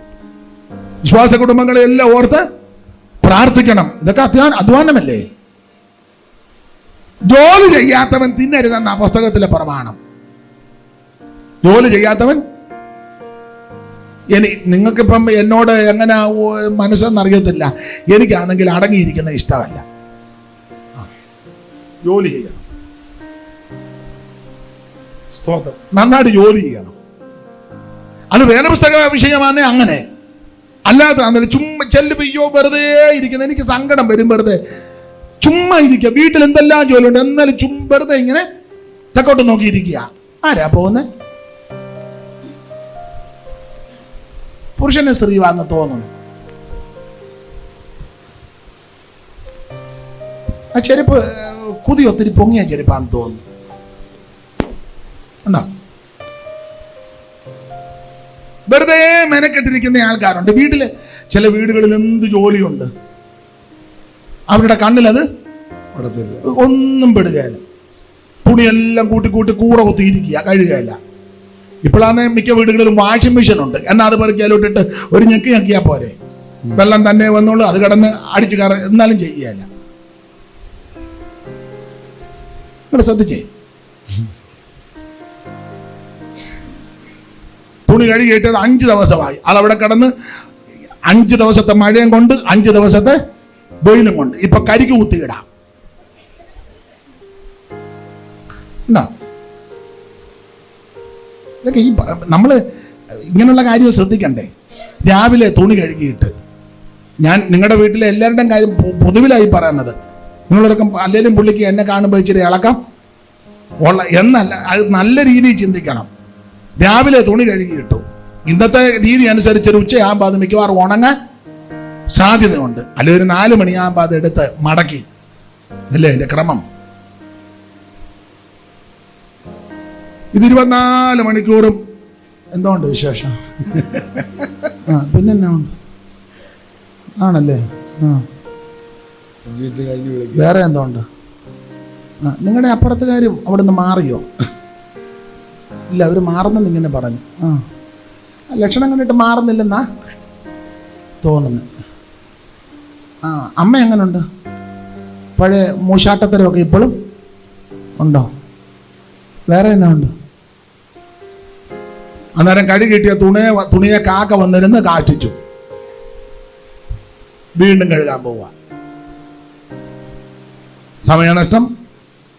വിശ്വാസ കുടുംബങ്ങളെ എല്ലാം ഓർത്ത് പ്രാർത്ഥിക്കണം. ഇതൊക്കെ അധ്വാനമല്ലേ? ജോലി ചെയ്യാത്തവൻ തിന്നരുതെന്ന പുസ്തകത്തിലെ പ്രമാണം. ജോലി ചെയ്യാത്തവൻ, നിങ്ങൾക്കിപ്പം എന്നോട് എങ്ങനെ മനസ്സെന്നറിയത്തില്ല, എനിക്കാണെങ്കിൽ അടങ്ങിയിരിക്കുന്ന ഇഷ്ടമല്ല. ജോലി ചെയ്യണം, നന്നായിട്ട് ജോലി ചെയ്യണം. അത് വേദപുസ്തക വിഷയമാണ്. അങ്ങനെ അല്ലാത്ത ചുമ്മാ ചെല്ലുമ്പോ വെറുതെ ഇരിക്കുന്ന, എനിക്ക് സങ്കടം വരും. വെറുതെ ചുമ്മാ ഇരിക്കുക. വീട്ടിൽ എന്തെല്ലാം ജോലിയുണ്ട്, എന്നാലും വെറുതെ ഇങ്ങനെ തെക്കോട്ട് നോക്കിയിരിക്കുക. ആരാ പോകുന്നത്? പുരുഷനെ സ്ത്രീവാന്ന് തോന്നുന്നു. ആ ചെരുപ്പ് കുതി ഒത്തിരി പൊങ്ങിയ ചെരുപ്പാന്ന് തോന്നുന്നു. ഉണ്ടോ? വെറുതെ മെനക്കെട്ടിരിക്കുന്ന ആൾക്കാരുണ്ട്. വീട്ടില് ചില വീടുകളിൽ എന്ത് ജോലിയുണ്ട്, അവരുടെ കണ്ണിലത് ഒന്നും പെടുകയില്ല. തുണിയെല്ലാം കൂട്ടി കൂറ കുത്തിയിരിക്കുക, കഴുകുകയില്ല. ഇപ്പോഴാണ് മിക്ക വീടുകളിലും വാഷിംഗ് മെഷീൻ ഉണ്ട്. എന്നാൽ അത് പെറുക്കിയാലോട്ടിട്ട് ഒരു ഞെക്കിയാൽ പോരെ, വെള്ളം തന്നെ വന്നോളൂ, അത് കിടന്ന് അടിച്ചു കയറ, എന്നാലും ചെയ്യുകയില്ല. നിങ്ങൾ ശ്രദ്ധിച്ചേ, തുണി കഴുകിയിട്ടത് 5 ദിവസമായി, അതവിടെ കിടന്ന് 5 ദിവസത്തെ മഴയും കൊണ്ട് 5 ദിവസത്തെ വെയിലും കൊണ്ട് ഇപ്പൊ കരിക്ക് കുത്തിയിടാം. ഇതൊക്കെ ഈ നമ്മള് ഇങ്ങനെയുള്ള കാര്യം ശ്രദ്ധിക്കണ്ടേ? രാവിലെ തുണി കഴുകിയിട്ട്, ഞാൻ നിങ്ങളുടെ വീട്ടിലെ എല്ലാവരുടെയും കാര്യം പൊതുവിലായി പറയുന്നത്, നിങ്ങളൊക്കെ അല്ലെങ്കിലും പുള്ളിക്ക് എന്നെ കാണുമ്പോൾ ഇച്ചിരി ഇളക്കം എന്നല്ല, അത് നല്ല രീതിയിൽ ചിന്തിക്കണം. രാവിലെ തുണി കഴുകിയിട്ടു, ഇന്നത്തെ രീതി അനുസരിച്ച് ഒരു ഉച്ചയാകുമ്പോൾ അത് മിക്കവാറും ഉണങ്ങാൻ സാധ്യതയുണ്ട്. അല്ലെങ്കിൽ ഒരു 4 മണിയാകുമ്പോൾ അത് എടുത്ത് മടക്കി, ഇല്ലേ അതിന്റെ ക്രമം? ഇത് 24 മണിക്കൂറും എന്തുകൊണ്ട് വിശേഷം? പിന്നെ എന്നാ ഉണ്ട്? ആണല്ലേ? വേറെ എന്തുകൊണ്ട്? നിങ്ങളുടെ അപ്പുറത്തുകാർ അവിടെ നിന്ന് മാറിയോ? ഇല്ല, അവർ മാറുന്നെന്ന് ഇങ്ങനെ പറഞ്ഞു. ലക്ഷണം കണ്ടിട്ട് മാറുന്നില്ലെന്നാ തോന്നുന്നു. അമ്മ എങ്ങനുണ്ട്? പഴയ മൂശാട്ടത്തരമൊക്കെ ഇപ്പോഴും ഉണ്ടോ? വേറെ എന്നാ ഉണ്ട്? അന്നേരം കഴുകി കിട്ടിയ തുണിയെ കാക്ക വന്നിരുന്ന് കാഷ്ടിച്ചു, വീണ്ടും കഴുകാൻ പോവുക. സമയനഷ്ടം,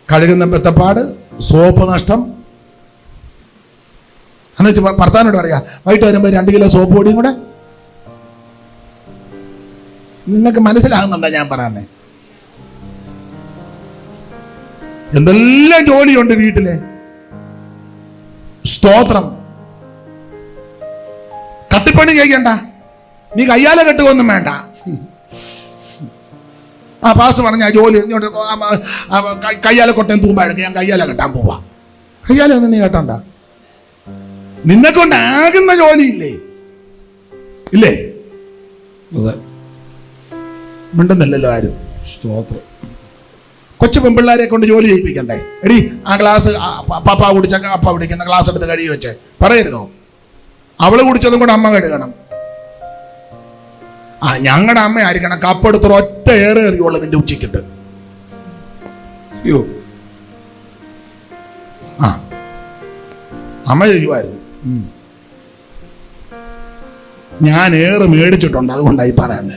കഴുകുന്ന ബെത്തപ്പാട്, സോപ്പ് നഷ്ടം. എന്നുവെച്ച് ഭർത്താവിനോട് പറയാ, വൈകിട്ട് വരുമ്പോൾ 2 കിലോ സോപ്പ് പൊടിയും കൂടെ. നിങ്ങൾക്ക് മനസ്സിലാകുന്നുണ്ടോ ഞാൻ പറയാനേ? എന്തെല്ലാം ജോലിയുണ്ട് വീട്ടിലെ. സ്തോത്രം. കത്തിപ്പണി ചെയ്യണ്ട, നീ കയ്യാല കെട്ടുകൊന്നും വേണ്ട. പാസ്റ്റർ പറഞ്ഞ ജോലി കയ്യാല കൊട്ടയും തൂമ്പാഴക്ക് ഞാൻ കയ്യാല കെട്ടാൻ പോവാ. കയ്യാല ഒന്നും നീ കെട്ടണ്ട, നിന്നെ കൊണ്ടാകുന്ന ജോലിയില്ലേ? ഇല്ലേ? മിണ്ടുന്നില്ലല്ലോ ആരും. സ്തോത്രം. കൊച്ചു പെൺപിള്ളേരെ കൊണ്ട് ജോലി ചെയ്യിപ്പിക്കണ്ടേ? എടി ആ ഗ്ലാസ് പപ്പ കുടിച്ച അപ്പ കുടിക്കുന്ന ഗ്ലാസ് എടുത്ത് കഴുകി വെച്ചേ പറയരുതോ? അവള് കുടിച്ചതും കൂടെ അമ്മ കഴുകണം. ഞങ്ങളുടെ അമ്മ ആയിരിക്കണം കപ്പെടുത്ത് ഒറ്റ ഏറെ എറിയുള്ളൂ നിന്റെ ഉച്ചക്കിട്ട്. അയ്യോ, അമ്മ ചെയ്യുമായിരുന്നു. ഞാൻ ഏറെ മേടിച്ചിട്ടുണ്ട്, അതുകൊണ്ടായി പറയാൻ.